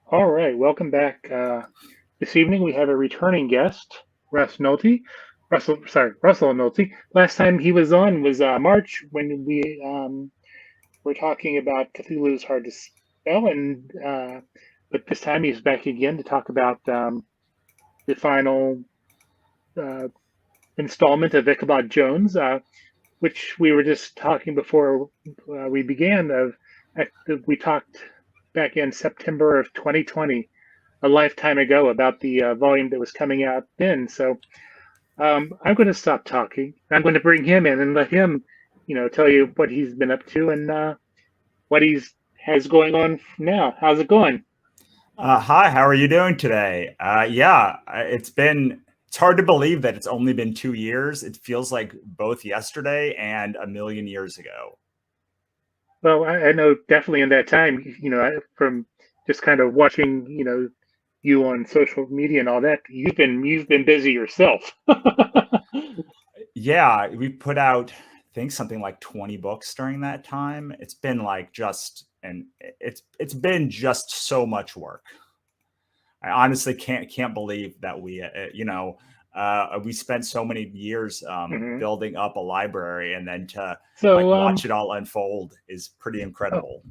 All right, welcome back. This evening we have a returning guest, Russell Nohelty. Last time he was on was March when we were talking about Cthulhu's Hard to Spell, and but this time he's back again to talk about the final uh, installment of Ichabod Jones, which we were just talking before we began. We talked back in September of 2020, a lifetime ago, about the volume that was coming out then. So I'm going to stop talking. I'm going to bring him in and let him, tell you what he's been up to and what he's has going on now. How's it going? Hi, how are you doing today? It's hard to believe that it's only been 2 years. It feels like both yesterday and a million years ago. Well, I know definitely in that time, from just kind of watching, you on social media and all that, you've been busy yourself. Yeah, we put out, I think something like 20 books during that time. It's been like it's been just so much work. I honestly can't believe that we spent so many years Hmm. building up a library, and then to So, like watch it all unfold is pretty oh, incredible.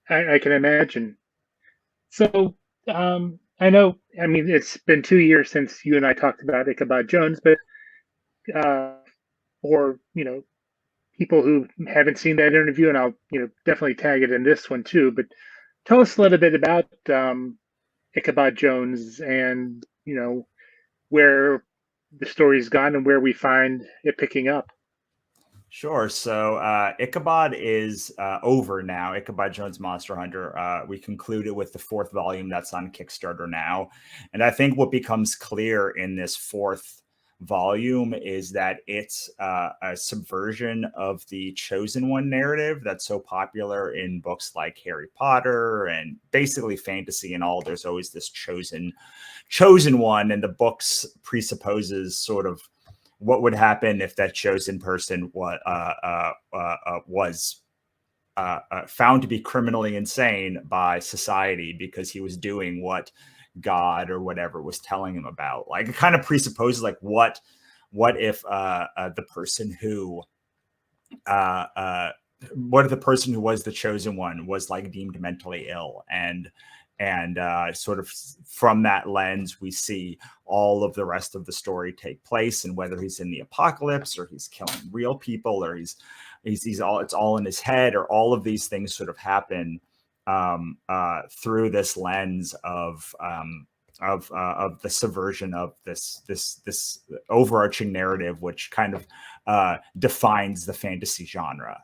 I can imagine. So, I know, I mean, it's been 2 years since you and I talked about Ichabod Jones, but uh, for, people who haven't seen that interview, and I'll, definitely tag it in this one too, but tell us a little bit about Ichabod Jones and, where the story's gone and where we find it picking up. Sure. So Ichabod is over now. Ichabod Jones Monster Hunter. We concluded with the fourth volume that's on Kickstarter now. And I think what becomes clear in this fourth volume is that it's a subversion of the Chosen One narrative that's so popular in books like Harry Potter and basically fantasy and all. There's always this chosen one, and the books presupposes sort of what would happen if that chosen person was found to be criminally insane by society because he was doing what God or whatever was telling him about. Like, it kind of presupposes like what if the person who uh, uh, what if the person who was the chosen one was like deemed mentally ill, and sort of from that lens we see all of the rest of the story take place, and whether he's in the apocalypse or he's killing real people or he's all it's all in his head, or all of these things sort of happen through this lens of the subversion of this overarching narrative, which kind of defines the fantasy genre.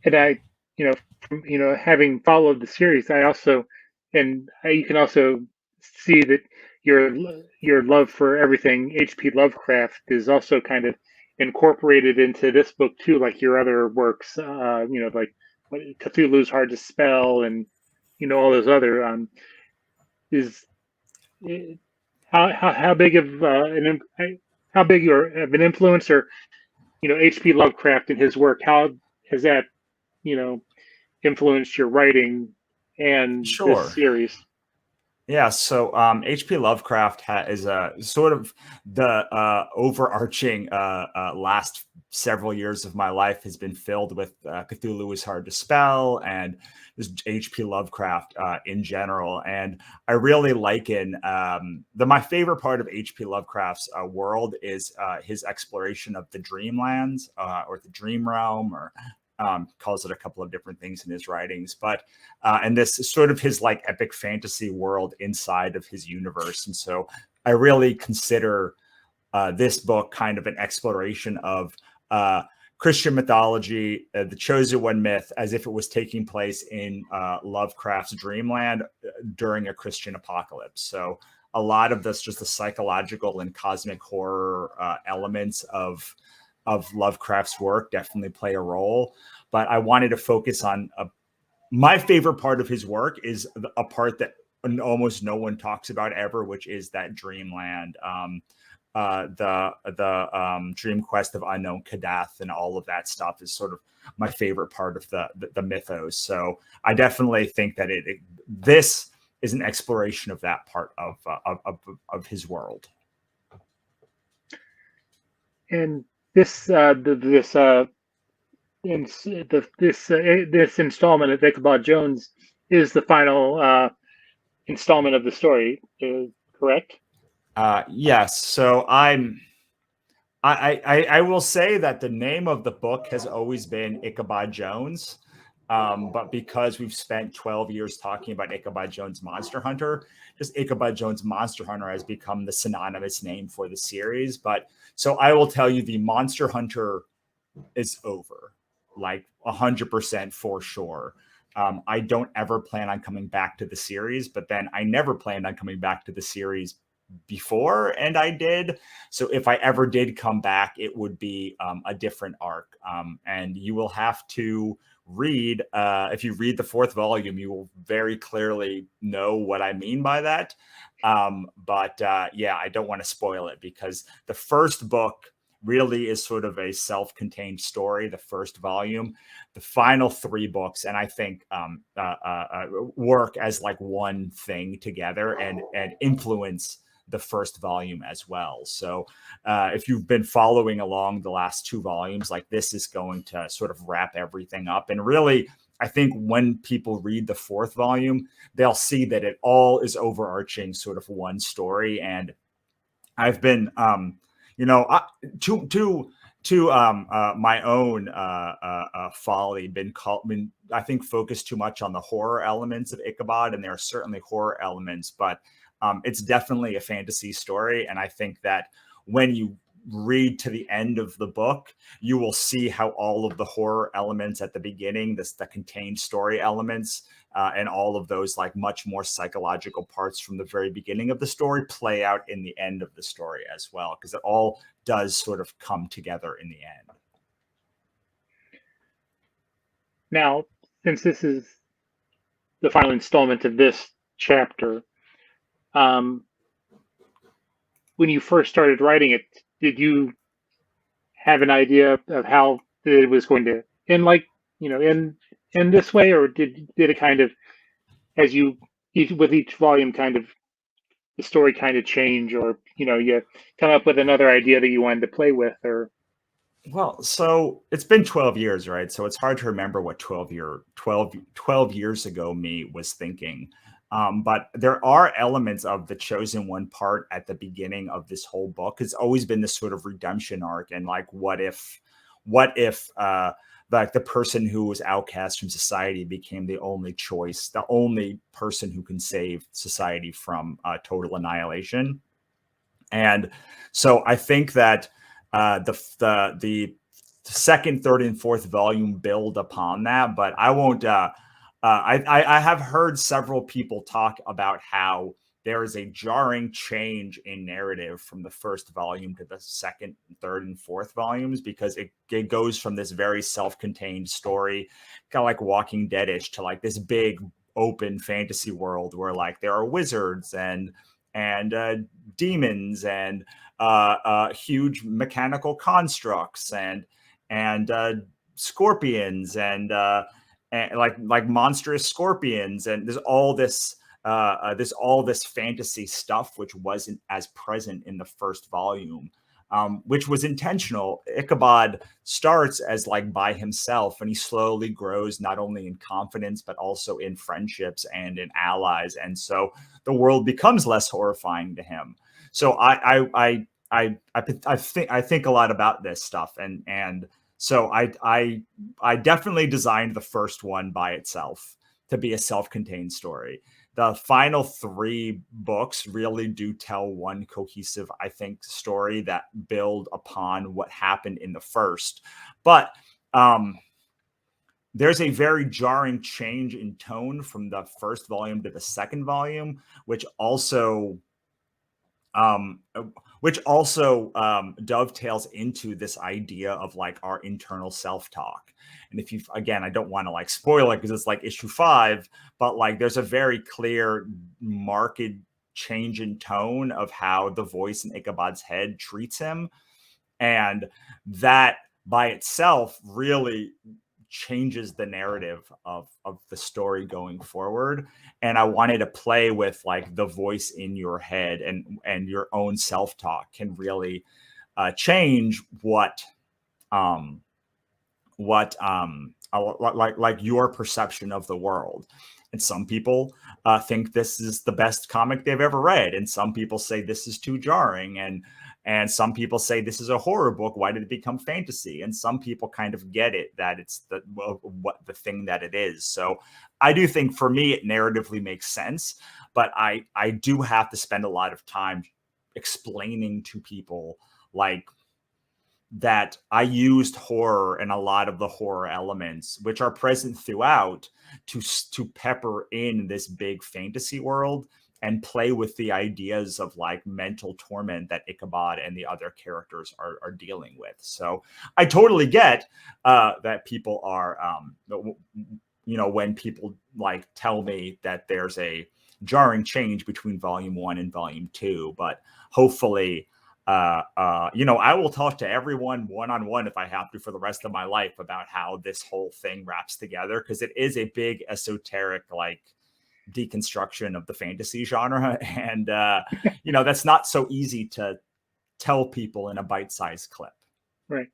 And having followed the series, I also, and you can also see that your your love for everything H.P. Lovecraft is also kind of incorporated into this book too, like your other works. Like Cthulhu's Hard to Spell, and all those other. Is eh, how big of how big of an influence, or H.P. Lovecraft and his work? How has that you know influenced your writing and this Sure. series? Yeah, so H.P. Lovecraft is a sort of the overarching last several years of my life has been filled with Cthulhu is Hard to Spell and just H.P. Lovecraft in general. And I really liken my favorite part of H.P. Lovecraft's world is his exploration of the dreamlands or the dream realm, or calls it a couple of different things in his writings, but and this is sort of his like epic fantasy world inside of his universe. And so I really consider this book kind of an exploration of Christian mythology, the Chosen One myth, as if it was taking place in Lovecraft's dreamland during a Christian apocalypse. So a lot of this, just the psychological and cosmic horror elements of Lovecraft's work definitely play a role, but I wanted to focus on my favorite part of his work is a part that almost no one talks about ever, which is that dreamland, the dream quest of unknown Kadath, and all of that stuff is sort of my favorite part of the mythos. So I definitely think that this is an exploration of that part of his world. And this this installment of Ichabod Jones is the final installment of the story, correct? Yes. So I will say that the name of the book has always been Ichabod Jones. But because we've spent 12 years talking about Ichabod Jones Monster Hunter, just Ichabod Jones Monster Hunter has become the synonymous name for the series. But so I will tell you, the Monster Hunter is over, like 100% for sure. I don't ever plan on coming back to the series, but then I never planned on coming back to the series before, and I did. So if I ever did come back, it would be a different arc. And you will have to read, if you read the 4th volume, you will very clearly know what I mean by that. But yeah, I don't want to spoil it, because the first book really is sort of a self-contained story, the first volume. The final 3 books, and I think work as like one thing together and influence the first volume as well. So if you've been following along the last 2 volumes, like, this is going to sort of wrap everything up. And really, I think when people read the 4th volume, they'll see that it all is overarching sort of one story. And I've been, to my own folly, been I think focused too much on the horror elements of Ichabod, and there are certainly horror elements, but it's definitely a fantasy story. And I think that when you read to the end of the book, you will see how all of the horror elements at the beginning, the contained story elements, and all of those like much more psychological parts from the very beginning of the story play out in the end of the story as well, because it all does sort of come together in the end. Now, since this is the final installment of this chapter, when you first started writing it, did you have an idea of how it was going to end, like, in this way, or did it kind of, as you with each volume, kind of the story kind of change, or you come up with another idea that you wanted to play with, or? Well, so it's been 12 years, right? So it's hard to remember what 12 years ago me was thinking. But there are elements of the Chosen One part at the beginning of this whole book. It's always been this sort of redemption arc, and like, what if like the person who was outcast from society became the only choice, the only person who can save society from total annihilation. And so I think that the 2nd, 3rd, and 4th volume build upon that, but I won't. I have heard several people talk about how there is a jarring change in narrative from the 1st volume to the 2nd, 3rd, and 4th volumes, because it goes from this very self-contained story, kind of like Walking Dead-ish, to like this big open fantasy world where like there are wizards and demons and huge mechanical constructs and scorpions and like monstrous scorpions, and there's all this fantasy stuff which wasn't as present in the 1st volume, which was intentional. Ichabod starts as like by himself, and he slowly grows not only in confidence but also in friendships and in allies, and so the world becomes less horrifying to him. So I think a lot about this stuff, and so I definitely designed the first one by itself to be a self-contained story. The final 3 books really do tell one cohesive, I think, story that build upon what happened in the first. But there's a very jarring change in tone from the 1st volume to the 2nd volume, which also which also dovetails into this idea of like our internal self-talk. And if you, again, I don't want to like spoil it because it's like issue 5, but like there's a very clear marked change in tone of how the voice in Ichabod's head treats him. And that by itself really changes the narrative of the story going forward. And I wanted to play with like the voice in your head, and your own self-talk can really change what like your perception of the world. And some people think this is the best comic they've ever read, and some people say this is too jarring, and some people say this is a horror book. Why did it become fantasy? And some people kind of get it, that it's the thing that it is. So I do think for me it narratively makes sense, but I do have to spend a lot of time explaining to people like that I used horror and a lot of the horror elements, which are present throughout, to pepper in this big fantasy world and play with the ideas of like mental torment that Ichabod and the other characters are dealing with. So I totally get that people are, when people like tell me that there's a jarring change between volume 1 and volume 2, but hopefully, I will talk to everyone one-on-one if I have to for the rest of my life about how this whole thing wraps together, because it is a big esoteric like deconstruction of the fantasy genre, and that's not so easy to tell people in a bite-sized clip. Right.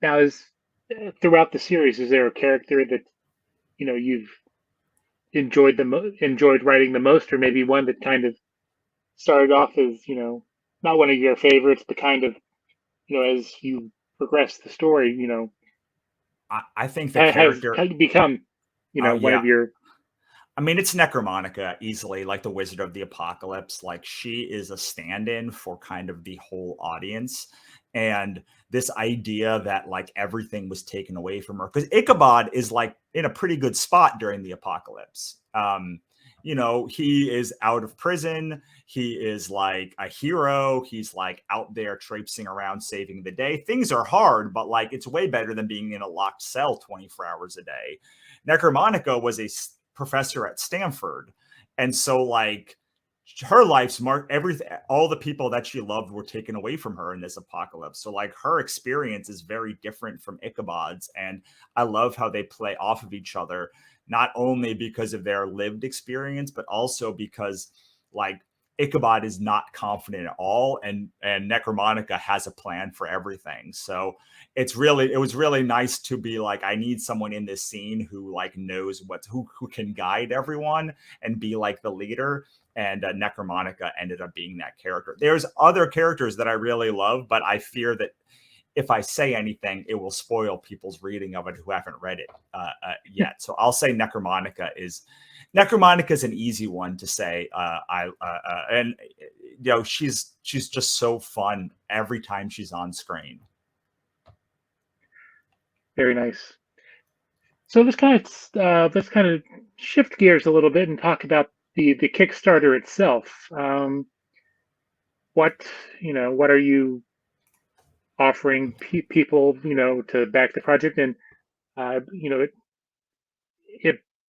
Now, throughout the series, is there a character that you've enjoyed enjoyed writing the most, or maybe one that kind of started off as not one of your favorites, but kind of as you progress the story, I think the character has become one of your. I mean, it's Necromonica easily, like the Wizard of the Apocalypse. Like, she is a stand-in for kind of the whole audience. And this idea that like everything was taken away from her, because Ichabod is like in a pretty good spot during the apocalypse. He is out of prison. He is like a hero. He's like out there traipsing around saving the day. Things are hard, but like it's way better than being in a locked cell 24 hours a day. Necromonica was a professor at Stanford. And so like her life's marked, everything, all the people that she loved were taken away from her in this apocalypse. So like her experience is very different from Ichabod's. And I love how they play off of each other, not only because of their lived experience, but also because like Ichabod is not confident at all, and Necromonica has a plan for everything. So it was really nice to be like, I need someone in this scene who like knows who can guide everyone and be like the leader. And Necromonica ended up being that character. There's other characters that I really love, but I fear that if I say anything, it will spoil people's reading of it who haven't read it yet. So I'll say Necromonica is an easy one to say. She's just so fun every time she's on screen. Very nice. So let's kind of shift gears a little bit and talk about the Kickstarter itself. What are you offering people to back the project? And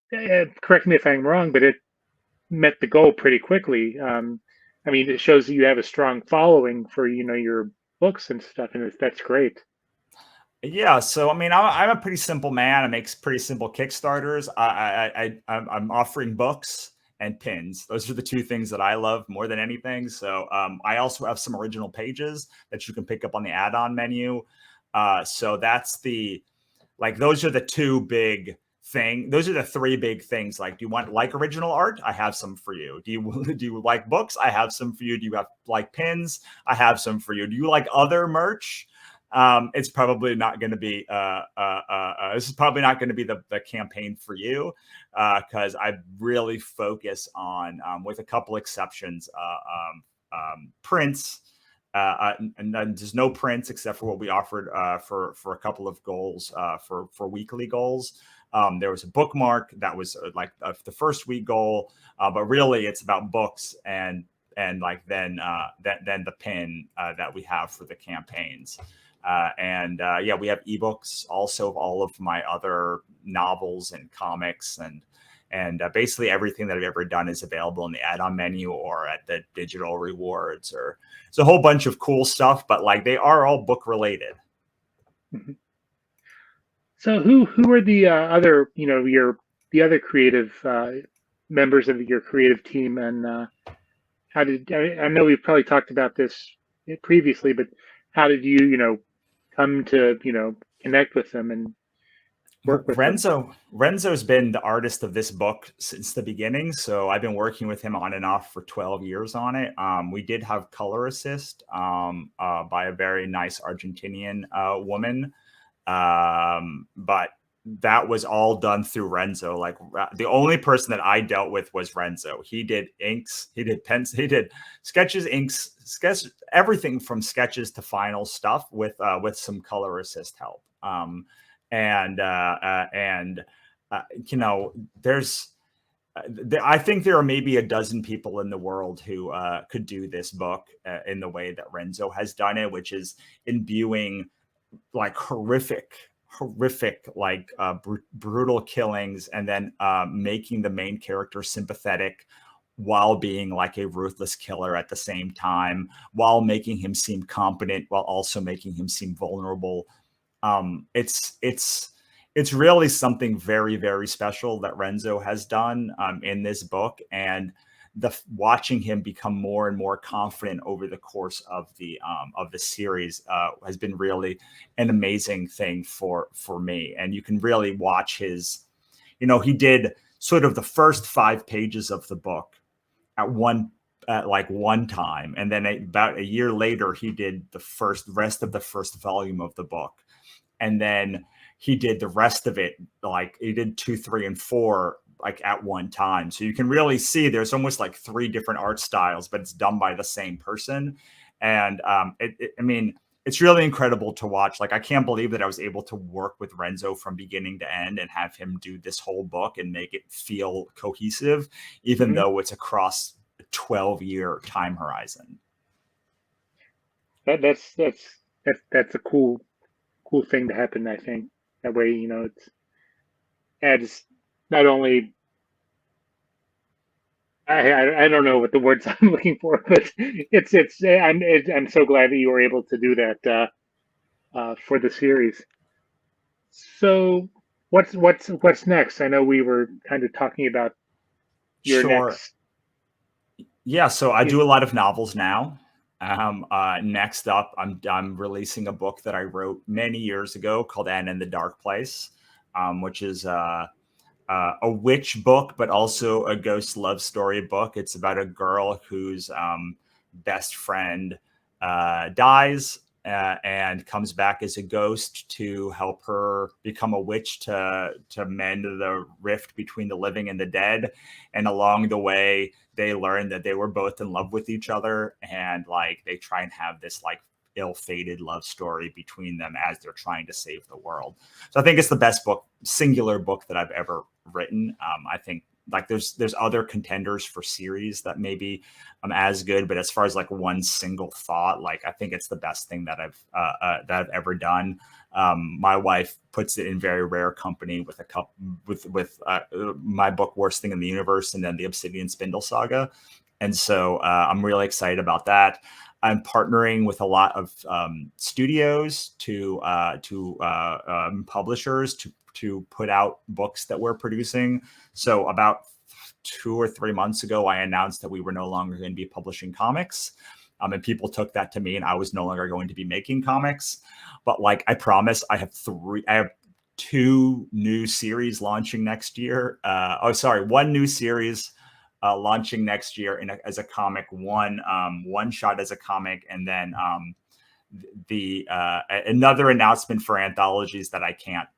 it correct me if I'm wrong, but it met the goal pretty quickly. I mean, it shows that you have a strong following for your books and stuff, and that's great. Yeah, so I mean, I'm a pretty simple man. I make pretty simple Kickstarters. I'm offering books and pins. Those are the two things that I love more than anything. So I also have some original pages that you can pick up on the add-on menu. So that's those are the two big thing. Those are the three big things. Like, do you want like original art? I have some for you. Do you like books? I have some for you. Do you have like pins? I have some for you. Do you like other merch? It's probably not going to be this is probably not going to be the campaign for you, because I really focus on, with a couple exceptions, prints, and then there's no prints except for what we offered for a couple of goals, for weekly goals. There was a bookmark that was like the first week goal, but really it's about books and and like then the pin that we have for the campaigns. Yeah, we have ebooks also of all of my other novels and comics, and basically everything that I've ever done is available in the add-on menu or at the digital rewards. Or it's a whole bunch of cool stuff, but like they are all book related. Mm-hmm. So who are the other, the other creative members of your creative team, and how did I know we've probably talked about this previously, but how did you come to connect with them and work with them? Renzo's been the artist of this book since the beginning, so I've been working with him on and off for 12 years on it. We did have color assist by a very nice Argentinian woman, but that was all done through Renzo. Like the only person that I dealt with was Renzo. He did inks, he did pens, he did sketches, inks, everything from sketches to final stuff with some color assist help. There's I think there are maybe a dozen people in the world who could do this book in the way that Renzo has done it, which is imbuing like horrific like brutal killings, and then making the main character sympathetic while being like a ruthless killer at the same time, while making him seem competent, while also making him seem vulnerable. It's really something very, very special that Renzo has done in this book, and watching him become more and more confident over the course of the series has been really an amazing thing for me. And you can really watch his, he did sort of the first 5 pages of the book at one time, and then about a year later he did the rest of the first volume of the book, and then he did the rest of it, like he did 2, 3, and 4 like at one time. So you can really see there's almost like 3 different art styles, but it's done by the same person. And I mean, it's really incredible to watch. Like, I can't believe that I was able to work with Renzo from beginning to end and have him do this whole book and make it feel cohesive, even though it's across a 12-year time horizon. That's a cool thing to happen. I think that way, it adds not only I don't know what the words I'm looking for, but I'm so glad that you were able to do that for the series. So what's next? I know we were kind of talking about your next. Yeah, so I do a lot of novels now. Next up, I'm releasing a book that I wrote many years ago called Anne in the Dark Place, which is a witch book, but also a ghost love story book. It's about a girl whose best friend dies and comes back as a ghost to help her become a witch to mend the rift between the living and the dead. And along the way, they learn that they were both in love with each other, and like they try and have this like ill-fated love story between them as they're trying to save the world. So I think it's the best singular book that I've ever written. I think like there's other contenders for series that maybe as good, but as far as like one single thought, like I think it's the best thing that I've ever done. My wife puts it in very rare company with my book Worst Thing in the Universe, and then the Obsidian Spindle Saga. And so I'm really excited about that. I'm partnering with a lot of studios to publishers to put out books that we're producing. So about 2 or 3 months ago, I announced that we were no longer going to be publishing comics. And people took that to mean I was no longer going to be making comics. But like I promise, I have 2 new series launching next year. One new series launching next year as a comic, one shot as a comic, and then another announcement for anthologies that I can't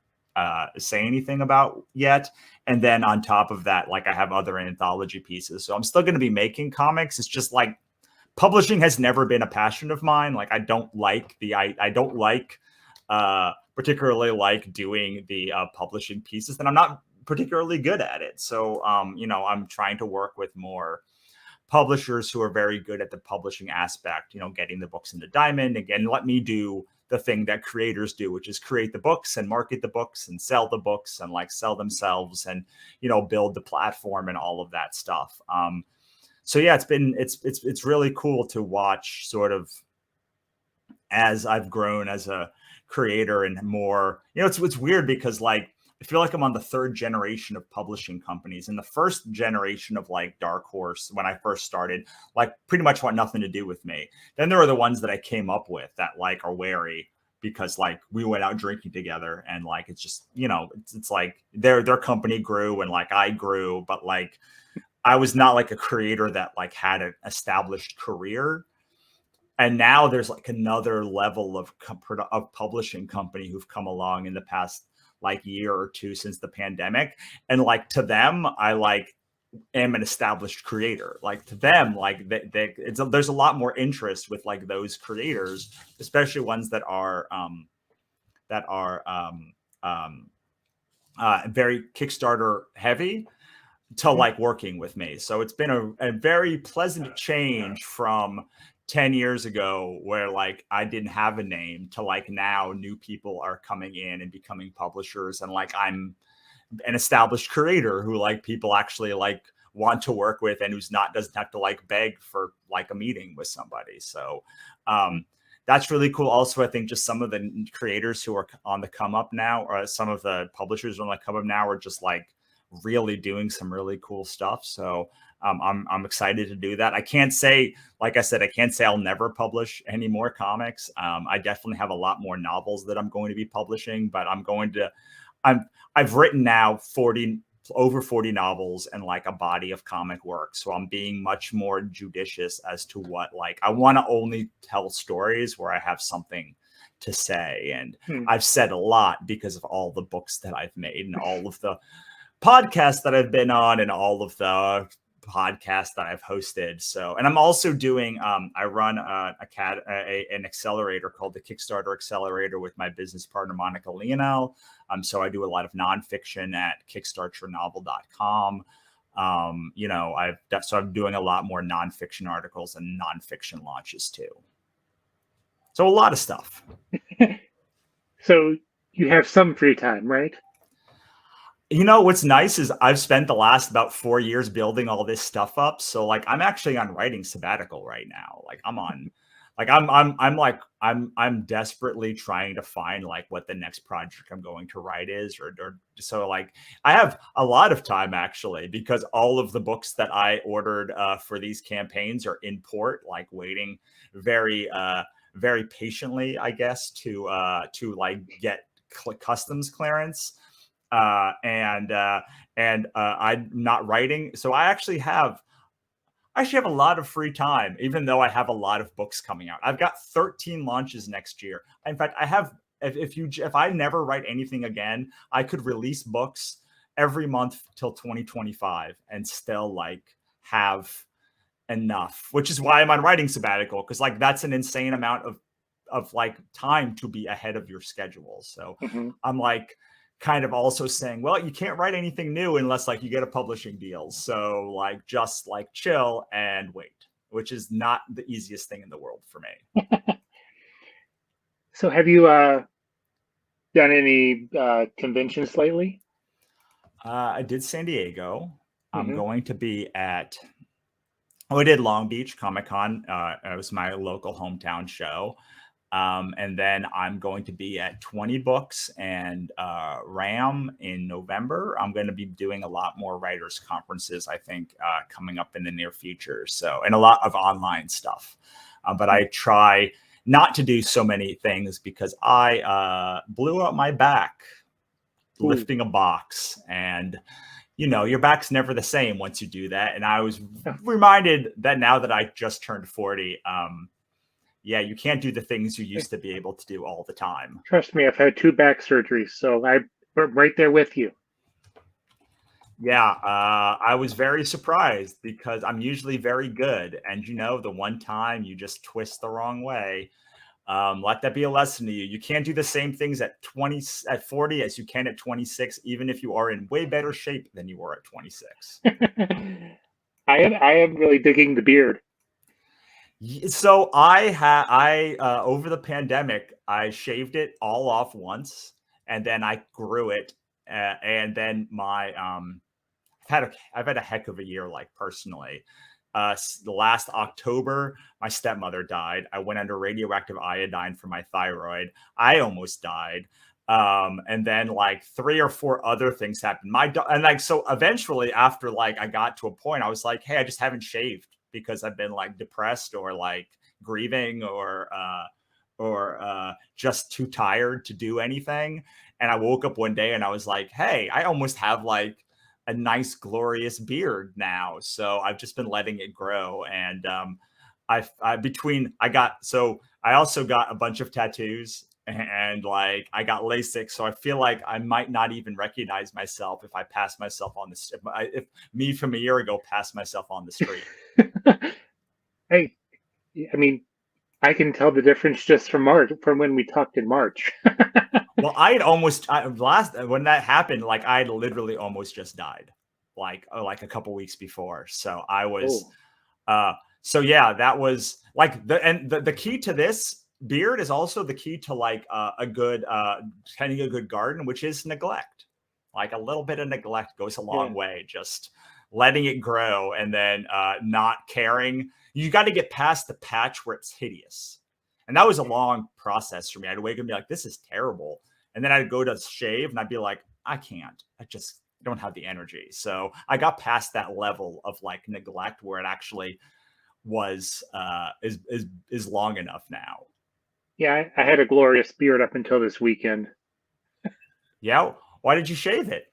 say anything about yet. And then on top of that, like I have other anthology pieces. So I'm still going to be making comics. It's just like publishing has never been a passion of mine. Like I don't particularly like doing the publishing pieces, and I'm not particularly good at it. So I'm trying to work with more publishers who are very good at the publishing aspect, getting the books into Diamond. Again, let me do the thing that creators do, which is create the books and market the books and sell the books and like sell themselves and, build the platform and all of that stuff. So yeah, it's really cool to watch sort of as I've grown as a creator and more, it's weird because like, I feel like I'm on the third generation of publishing companies, and the first generation of like Dark Horse, when I first started, like pretty much want nothing to do with me. Then there are the ones that I came up with that like are wary because like we went out drinking together, and like it's just it's like their company grew and like I grew, but like I was not like a creator that like had an established career. And now there's like another level of publishing company who've come along in the past like year or two since the pandemic. And like to them, I like am an established creator. Like to them, like there's a lot more interest with like those creators, especially ones that are very Kickstarter heavy, to like working with me. So it's been a very pleasant change from 10 years ago where like I didn't have a name to like now new people are coming in and becoming publishers, and like I'm an established creator who like people actually like want to work with and doesn't have to like beg for like a meeting with somebody. So that's really cool. Also, I think just some of the creators who are on the come up now, or some of the publishers on the come up now, are just like really doing some really cool stuff. So I'm excited to do that. I can't say, like I said, I can't say I'll never publish any more comics. I definitely have a lot more novels that I'm going to be publishing, but I've written now over 40 novels and like a body of comic work. So I'm being much more judicious as to what, like, I want to only tell stories where I have something to say. And I've said a lot because of all the books that I've made and all of the podcasts that I've been on and all of the podcasts that I've hosted. So, and I'm also doing, I run an accelerator called the Kickstarter Accelerator with my business partner, Monica Leonel. So I do a lot of nonfiction at kickstarternovel.com. So I'm doing a lot more nonfiction articles and nonfiction launches too. So a lot of stuff. So you have some free time, right? What's nice is I've spent the last about 4 years building all this stuff up. So like I'm actually on writing sabbatical right now. Like I'm desperately trying to find like what the next project I'm going to write is, or so like I have a lot of time actually, because all of the books that I ordered for these campaigns are in port, like waiting very patiently, I guess, to like get customs clearance. I'm not writing, so I actually have a lot of free time, even though I have a lot of books coming out. I've got 13 launches next year. In fact, I have, if I never write anything again, I could release books every month till 2025 and still like have enough, which is why I'm on writing sabbatical, because like that's an insane amount of like time to be ahead of your schedule. So I'm like kind of also saying, well, you can't write anything new unless like you get a publishing deal. So like just like chill and wait, which is not the easiest thing in the world for me. So have you done any conventions lately? I did San Diego. I'm going to be at, I did Long Beach Comic-Con. It was my local hometown show. And then I'm going to be at 20 Books and RAM in November. I'm going to be doing a lot more writers conferences, I think, coming up in the near future. So, and a lot of online stuff. But I try not to do so many things because I blew out my back lifting a box, and your back's never the same once you do that. And I was reminded that now that I just turned 40, yeah, you can't do the things you used to be able to do all the time. Trust me, I've had 2 back surgeries, so I'm right there with you. Yeah, I was very surprised because I'm usually very good. And the one time you just twist the wrong way, let that be a lesson to you. You can't do the same things at 40 as you can at 26, even if you are in way better shape than you were at 26. I am really digging the beard. So I over the pandemic, I shaved it all off once, and then I grew it, and then I've had a heck of a year, like personally. The last October, my stepmother died. I went under radioactive iodine for my thyroid. I almost died. And then like 3 or 4 other things happened. And like so eventually after like I got to a point, I was like, hey, I just haven't shaved because I've been like depressed or like grieving or just too tired to do anything. And I woke up one day and I was like, hey, I almost have like a nice glorious beard now, so I've just been letting it grow. And I also got a bunch of tattoos, and like I got LASIK, so I feel like I might not even recognize myself if I pass myself on the if me from a year ago passed myself on the street. Hey, I mean, I can tell the difference just from March, from when we talked in March. Well, I had almost last when that happened, like I had literally almost just died, like a couple weeks before. So I was, Oh, so yeah, that was like the key to this beard is also the key to like a good tending a good garden, which is neglect. Like a little bit of neglect goes a yeah. long way. Just letting it grow and then not caring. You got to get past the patch where it's hideous. And that was a long process for me. I'd wake up and be like, this is terrible. And then I'd go to shave and I'd be like, I can't. I just don't have the energy. So I got past that level of like neglect where it actually was is long enough now. Yeah, I had a glorious beard up until this weekend. Yeah. Why did you shave it?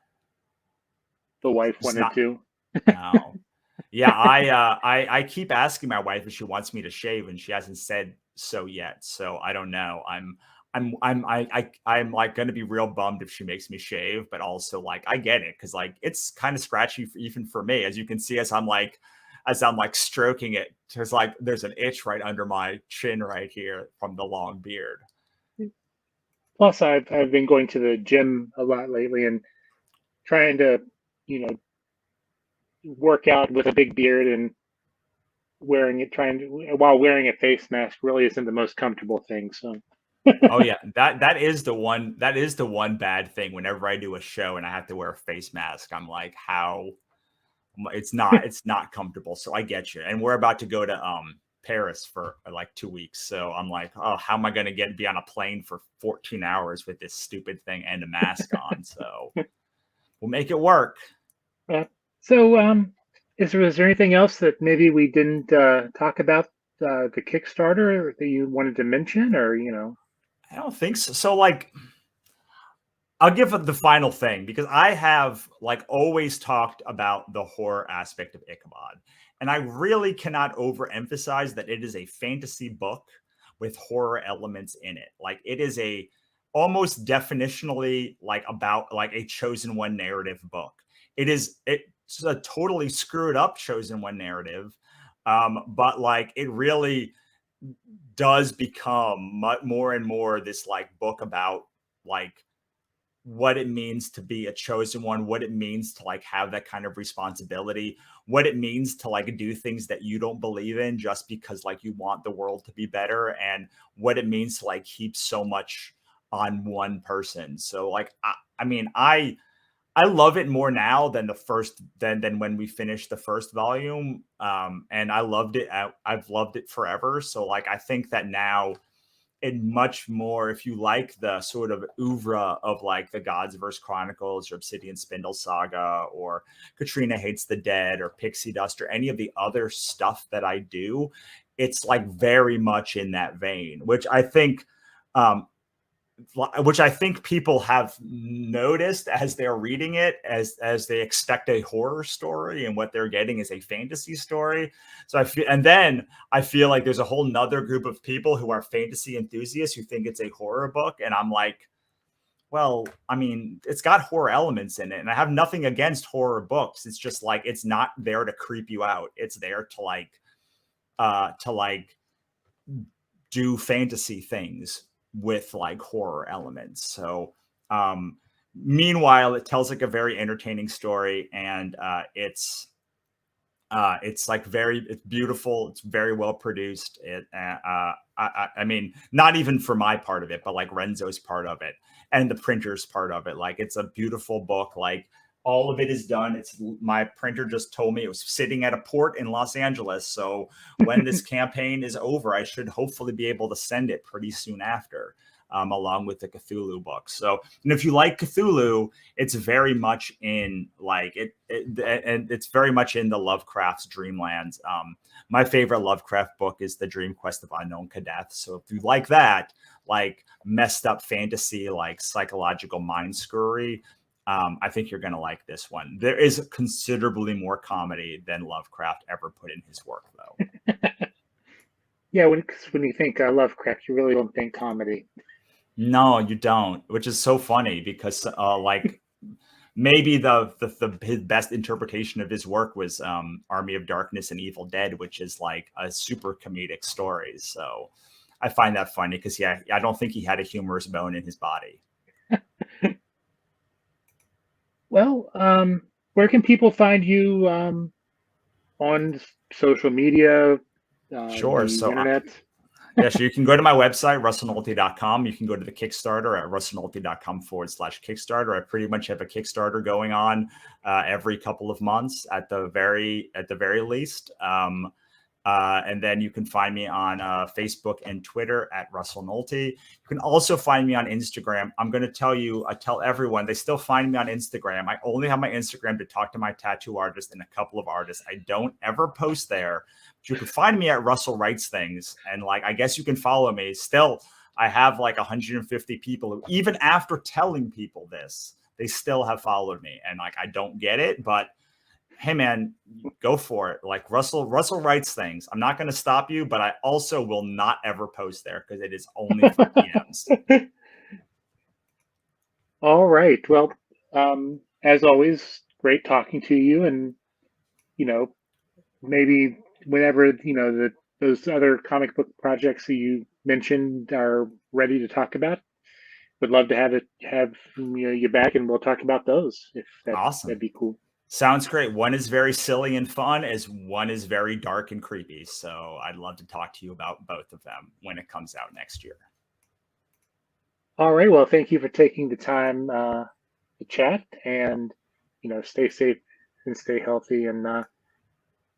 The wife Just wanted not. to. No. Yeah, I keep asking my wife if she wants me to shave, and she hasn't said so yet. So I don't know. I'm like going to be real bummed if she makes me shave, but also like I get it because like it's kind of scratchy even for me, as you can see as I'm like stroking it. There's an itch right under my chin right here from the long beard. Plus, I've been going to the gym a lot lately and trying to, you know, work out with a big beard and trying to while wearing a face mask really isn't the most comfortable thing. So, Oh yeah, that is the one bad thing. Whenever I do a show and I have to wear a face mask, I'm like, how it's not comfortable. So I get you. And we're about to go to Paris for like 2 weeks. So I'm like, oh, how am I gonna be on a plane for 14 hours with this stupid thing and a mask on? So we'll make it work. uh, so is there anything else that maybe we didn't talk about the Kickstarter that you wanted to mention, or you know? I don't think so. So like I'll give the final thing because I have like always talked about the horror aspect of Ichabod. And I really cannot overemphasize that it is a fantasy book with horror elements in it. Like it is a almost definitionally like about like a chosen one narrative book. It's a totally screwed up chosen one narrative. But like it really does become more and more this like book about like what it means to be a chosen one, what it means to like have that kind of responsibility, what it means to like do things that you don't believe in just because like you want the world to be better, and what it means to like keep so much on one person. So like I mean I love it more now than the first than when we finished the first volume. And I loved it. I've loved it forever. So like I think that now and much more if you like the sort of oeuvre of like the Gods vs. Chronicles or Obsidian Spindle Saga or Katrina Hates the Dead or Pixie Dust or any of the other stuff that I do, it's like very much in that vein, um, which I think people have noticed as they're reading it, as they expect a horror story, and what they're getting is a fantasy story. So I feel like there's a whole nother group of people who are fantasy enthusiasts who think it's a horror book, and I'm like, well, I mean, it's got horror elements in it, and I have nothing against horror books. It's just like it's not there to creep you out. It's there to like do fantasy things with like horror elements. So, um, meanwhile, it tells like a very entertaining story, and It's like it's beautiful. It's very well produced. I mean, not even for my part of it, but like Renzo's part of it and the printer's part of it. Like, it's a beautiful book. Like, all of it is done. It's my printer just told me it was sitting at a port in Los Angeles. So when this campaign is over, I should hopefully be able to send it pretty soon after. Along with the Cthulhu book. So, and if you like Cthulhu, it's very much in like and it's very much in the Lovecraft's dreamlands. My favorite Lovecraft book is The Dream Quest of Unknown Kadeth. So if you like that, like messed up fantasy, like psychological mind screwery, I think you're going to like this one. There is considerably more comedy than Lovecraft ever put in his work, though. Yeah, when you think Lovecraft, you really don't think comedy. No, you don't, which is so funny because like maybe his best interpretation of his work was Army of Darkness and Evil Dead, which is like a super comedic story. So I find that funny because I don't think he had a humorous bone in his body. Well, where can people find you on social media, Sure. the internet? Yeah, so you can go to my website, russellnohelty.com. You can go to the Kickstarter at russellnohelty.com/Kickstarter. I pretty much have a Kickstarter going on every couple of months at the very least. And then you can find me on Facebook and Twitter at Russell Nohelty. You can also find me on Instagram. I'm going to tell everyone, they still find me on Instagram. I only have my Instagram to talk to my tattoo artist and a couple of artists. I don't ever post there. But you can find me at Russell Writes Things. And like, I guess you can follow me. Still, I have like 150 people who, even after telling people this, they still have followed me. And like, I don't get it, but hey man, go for it. Like Russell Writes Things. I'm not going to stop you, but I also will not ever post there because it is only for PMs. All right. Well, as always, great talking to you. And, maybe whenever, those other comic book projects that you mentioned are ready to talk about, would love to have you back, and we'll talk about those if Awesome. that'd be cool. Sounds great. One is very silly and fun, as one is very dark and creepy. So I'd love to talk to you about both of them when it comes out next year. All right. Well, thank you for taking the time to chat, and stay safe and stay healthy, and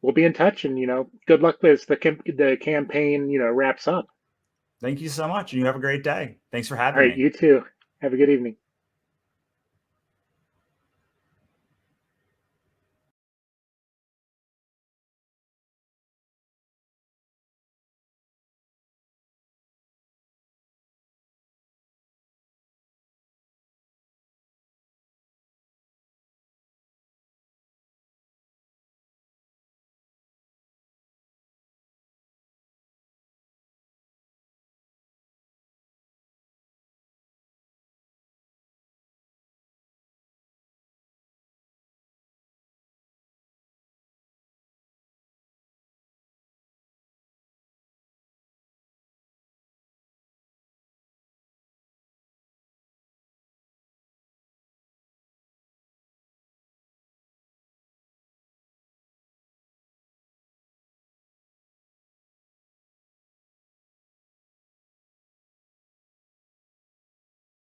we'll be in touch. And good luck as the campaign wraps up. Thank you so much, and you have a great day. Thanks for All having right. me. You too. Have a good evening.